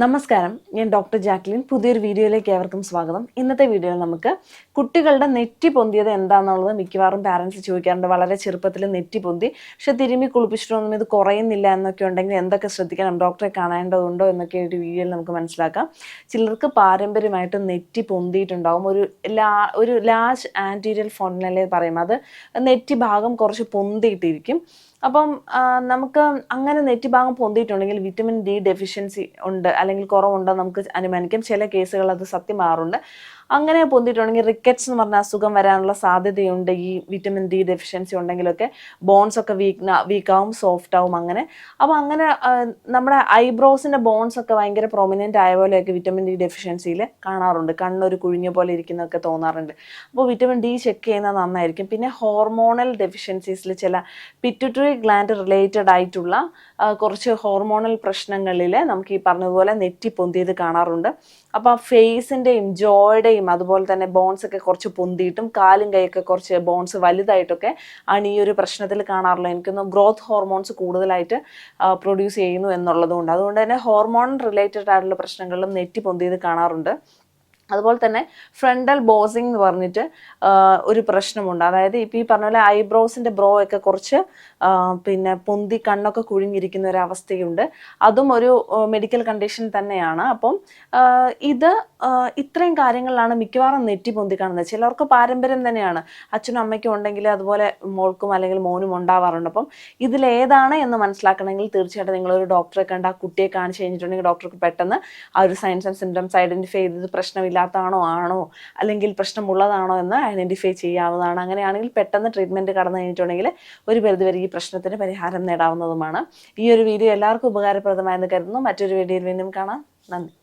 നമസ്കാരം, ഞാൻ doctor Jacqueline. പുതിയൊരു വീഡിയോയിലേക്ക് ഏവർക്കും സ്വാഗതം. ഇന്നത്തെ വീഡിയോയിൽ നമുക്ക് കുട്ടികളുടെ നെറ്റി പൊന്തിയത് എന്താണെന്നുള്ളത് മിക്കവാറും പാരൻസ് ചോദിക്കാറുണ്ട്. വളരെ ചെറുപ്പത്തിൽ നെറ്റി പൊന്തി, പക്ഷെ തിരുമ്മി കുളിപ്പിച്ചിട്ടൊന്നും ഇത് കുറയുന്നില്ല എന്നൊക്കെ ഉണ്ടെങ്കിൽ എന്തൊക്കെ ശ്രദ്ധിക്കണം, ഡോക്ടറെ കാണേണ്ടതുണ്ടോ എന്നൊക്കെ ഒരു വീഡിയോയിൽ നമുക്ക് മനസ്സിലാക്കാം. ചിലർക്ക് പാരമ്പര്യമായിട്ട് നെറ്റി പൊന്തിയിട്ടുണ്ടാവും. ഒരു ലാർജ് ആൻറ്റീരിയൽ ഫോണ്ടിനല്ലേ പറയും, അത് നെറ്റി ഭാഗം കുറച്ച് പൊന്തിയിട്ടിരിക്കും. അപ്പം നമുക്ക് അങ്ങനെ നെറ്റി ഭാഗം പൊന്തിയിട്ടുണ്ടെങ്കിൽ വിറ്റമിൻ ഡി ഡെഫിഷ്യൻസി ഉണ്ട് അല്ലെങ്കിൽ കുറവുണ്ടെന്ന് നമുക്ക് അനുമാനിക്കാം. ചില കേസുകൾ അത് സത്യമാറുണ്ട്. അങ്ങനെ പൊന്തിയിട്ടുണ്ടെങ്കിൽ റിക്കറ്റ്സ് എന്ന് പറഞ്ഞ അസുഖം വരാനുള്ള സാധ്യതയുണ്ട്. ഈ വിറ്റമിൻ ഡി ഡെഫിഷ്യൻസി ഉണ്ടെങ്കിലൊക്കെ ബോൺസ് ഒക്കെ വീക്കാവും, സോഫ്റ്റ് ആവും അങ്ങനെ. അപ്പോൾ അങ്ങനെ നമ്മുടെ ഐബ്രോസിൻ്റെ ബോൺസ് ഒക്കെ ഭയങ്കര പ്രൊമിനൻ്റ് ആയ പോലെയൊക്കെ വിറ്റമിൻ ഡി ഡെഫിഷ്യൻസിയിൽ കാണാറുണ്ട്. കണ്ണൊരു കുഴിഞ്ഞ പോലെ ഇരിക്കുന്നതൊക്കെ തോന്നാറുണ്ട്. അപ്പോൾ വിറ്റമിൻ ഡി ചെക്ക് ചെയ്യുന്നത് നന്നായിരിക്കും. പിന്നെ ഹോർമോണൽ ഡെഫിഷ്യൻസീസിൽ ചില പിറ്റ്യൂട്ടറി ഗ്ലാൻഡ് റിലേറ്റഡ് ആയിട്ടുള്ള കുറച്ച് ഹോർമോണൽ പ്രശ്നങ്ങളിൽ നമുക്ക് ഈ പറഞ്ഞതുപോലെ നെറ്റി പൊന്തിയത് കാണാറുണ്ട്. അപ്പോൾ ഫേസിൻ്റെയും ജോയുടെയും അതുപോലെ തന്നെ ബോൺസ് ഒക്കെ കുറച്ച് പൊന്തിയിട്ടും കാലും കൈയൊക്കെ കുറച്ച് ബോൺസ് വലുതായിട്ടൊക്കെ ആണ് ഈ ഒരു പ്രശ്നത്തിൽ കാണാറുള്ളത്. എനിക്കൊന്ന് ഗ്രോത്ത് ഹോർമോൺസ് കൂടുതലായിട്ട് പ്രൊഡ്യൂസ് ചെയ്യുന്നു എന്നുള്ളതുകൊണ്ട്, അതുകൊണ്ട് തന്നെ ഹോർമോൺ റിലേറ്റഡ് ആയിട്ടുള്ള പ്രശ്നങ്ങളിലും നെറ്റി പൊന്തിയത് കാണാറുണ്ട്. അതുപോലെ തന്നെ ഫ്രണ്ടൽ ബോസിങ് എന്ന് പറഞ്ഞിട്ട് ഒരു പ്രശ്നമുണ്ട്. അതായത് ഇപ്പോൾ ഈ പറഞ്ഞ പോലെ ഐബ്രോസിൻ്റെ ബ്രോ ഒക്കെ കുറച്ച് പിന്നെ പൊന്തി കണ്ണൊക്കെ കുഴിഞ്ഞിരിക്കുന്ന ഒരു അവസ്ഥയുണ്ട്. അതും ഒരു മെഡിക്കൽ കണ്ടീഷൻ തന്നെയാണ്. അപ്പം ഇത്രയും കാര്യങ്ങളിലാണ് മിക്കവാറും നെറ്റി പൊന്തി കാണുന്നത്. ചിലർക്ക് പാരമ്പര്യം തന്നെയാണ്, അച്ഛനും അമ്മയ്ക്കും ഉണ്ടെങ്കിൽ അതുപോലെ മോൾക്കും അല്ലെങ്കിൽ മോനും ഉണ്ടാവാറുണ്ട്. അപ്പം ഇതിലേതാണ് എന്ന് മനസ്സിലാക്കണമെങ്കിൽ തീർച്ചയായിട്ടും നിങ്ങളൊരു ഡോക്ടറെ കണ്ട് ആ കുട്ടിയെ കാണിച്ച് കഴിഞ്ഞിട്ടുണ്ടെങ്കിൽ ഡോക്ടർക്ക് പെട്ടെന്ന് ആ ഒരു സയൻസ് ആൻഡ് സിംറ്റംസ് ഐഡൻറ്റിഫൈ ചെയ്ത് പ്രശ്നമില്ലാത്തതാണോ ആണോ അല്ലെങ്കിൽ പ്രശ്നമുള്ളതാണോ എന്ന് ഐഡൻറ്റിഫൈ ചെയ്യാവുന്നതാണ്. അങ്ങനെയാണെങ്കിൽ പെട്ടെന്ന് ട്രീറ്റ്മെൻറ്റ് കടന്നു കഴിഞ്ഞിട്ടുണ്ടെങ്കിൽ ഒരു പരിധിവരെ ഈ പ്രശ്നത്തിന് പരിഹാരം നേടാവുന്നതുമാണ്. ഈ ഒരു വീഡിയോ എല്ലാവർക്കും ഉപകാരപ്രദമായെന്ന് കരുതുന്നു. മറ്റൊരു വീഡിയോയിൽ വീണ്ടും കാണാം. നന്ദി.